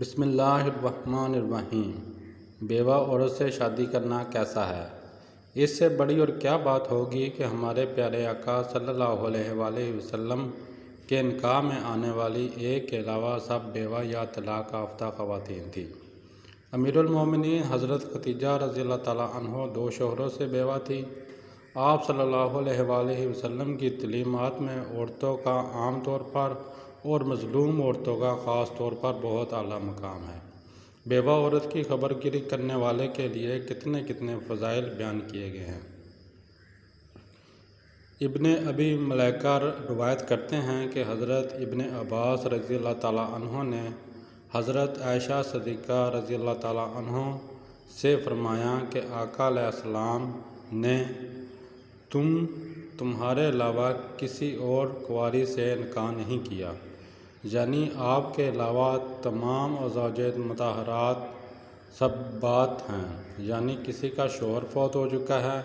بسم اللہ الرحمن الرحیم۔ بیوہ عورت سے شادی کرنا کیسا ہے؟ اس سے بڑی اور کیا بات ہوگی کہ ہمارے پیارے آقا صلی اللہ علیہ وآلہ وسلم کے نکاح میں آنے والی ایک کے علاوہ سب بیوہ یا طلاق یافتہ خواتین تھیں۔ امیر المومنین حضرت خدیجہ رضی اللہ تعالیٰ عنہ 2 شوہروں سے بیوہ تھی۔ آپ صلی اللہ علیہ وآلہ وسلم کی تعلیمات میں عورتوں کا عام طور پر اور مظلوم عورتوں کا خاص طور پر بہت اعلیٰ مقام ہے۔ بیوہ عورت کی خبر گیری کرنے والے کے لیے کتنے کتنے فضائل بیان کیے گئے ہیں۔ ابن ابی ملیکہ روایت کرتے ہیں کہ حضرت ابن عباس رضی اللہ تعالیٰ عنہ نے حضرت عائشہ صدیقہ رضی اللہ تعالیٰ عنہ سے فرمایا کہ آقا علیہ السلام نے تمہارے علاوہ کسی اور کنواری سے نکاح نہیں کیا، یعنی آپ کے علاوہ تمام ازواج مطہرات ثبات ہیں، یعنی کسی کا شوہر فوت ہو چکا ہے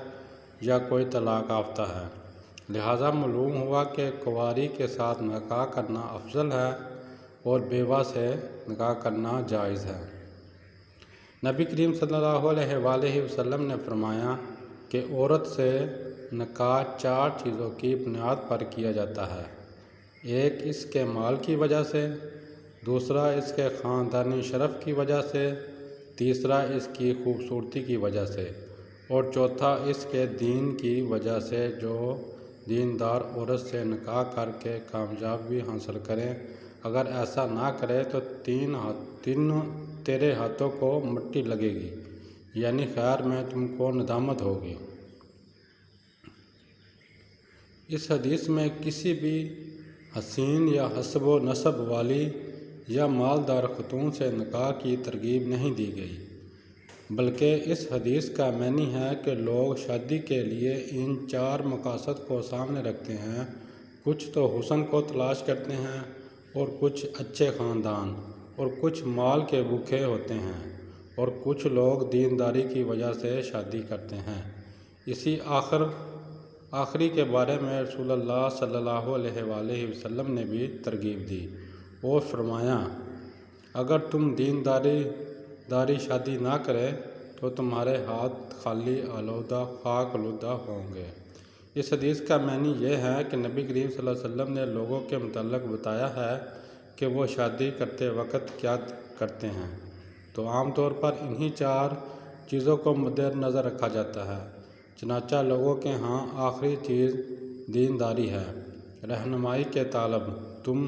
یا کوئی طلاق یافتہ ہے۔ لہٰذا معلوم ہوا کہ کنواری کے ساتھ نکاح کرنا افضل ہے اور بیوہ سے نکاح کرنا جائز ہے۔ نبی کریم صلی اللہ علیہ وآلہ وسلم نے فرمایا کہ عورت سے نکاح 4 چیزوں کی بنیاد پر کیا جاتا ہے۔ ایک اس کے مال کی وجہ سے، دوسرا اس کے خاندانی شرف کی وجہ سے، تیسرا اس کی خوبصورتی کی وجہ سے اور چوتھا اس کے دین کی وجہ سے۔ جو دیندار عورت سے نکاح کر کے کامیابی حاصل کرے، اگر ایسا نہ کرے تو تیرے ہاتھوں کو مٹی لگے گی، یعنی خیر میں تم کو ندامت ہوگی۔ اس حدیث میں کسی بھی حسین یا حسب و نسب والی یا مالدار خاتون سے نکاح کی ترغیب نہیں دی گئی، بلکہ اس حدیث کا معنی ہے کہ لوگ شادی کے لیے ان 4 مقاصد کو سامنے رکھتے ہیں۔ کچھ تو حسن کو تلاش کرتے ہیں اور کچھ اچھے خاندان اور کچھ مال کے بھوکے ہوتے ہیں اور کچھ لوگ دینداری کی وجہ سے شادی کرتے ہیں۔ اسی آخری کے بارے میں رسول اللہ صلی اللہ علیہ وآلہ وسلم نے بھی ترغیب دی اور فرمایا اگر تم دینداری شادی نہ کرے تو تمہارے ہاتھ خالی خاک آلودہ ہوں گے۔ اس حدیث کا معنی یہ ہے کہ نبی کریم صلی اللہ علیہ وسلم نے لوگوں کے متعلق بتایا ہے کہ وہ شادی کرتے وقت کیا کرتے ہیں، تو عام طور پر انہی 4 چیزوں کو مد نظر رکھا جاتا ہے۔ چنانچہ لوگوں کے ہاں آخری چیز دینداری ہے۔ رہنمائی کے طالب، تم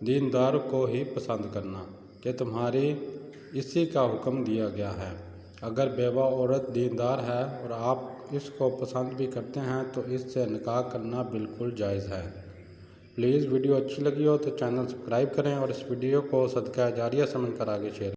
دیندار کو ہی پسند کرنا کہ تمہاری اسی کا حکم دیا گیا ہے۔ اگر بیوہ عورت دیندار ہے اور آپ اس کو پسند بھی کرتے ہیں تو اس سے نکاح کرنا بالکل جائز ہے۔ پلیز ویڈیو اچھی لگی ہو تو چینل سبسکرائب کریں اور اس ویڈیو کو صدقہ جاریہ سمجھ کر آگے شیئر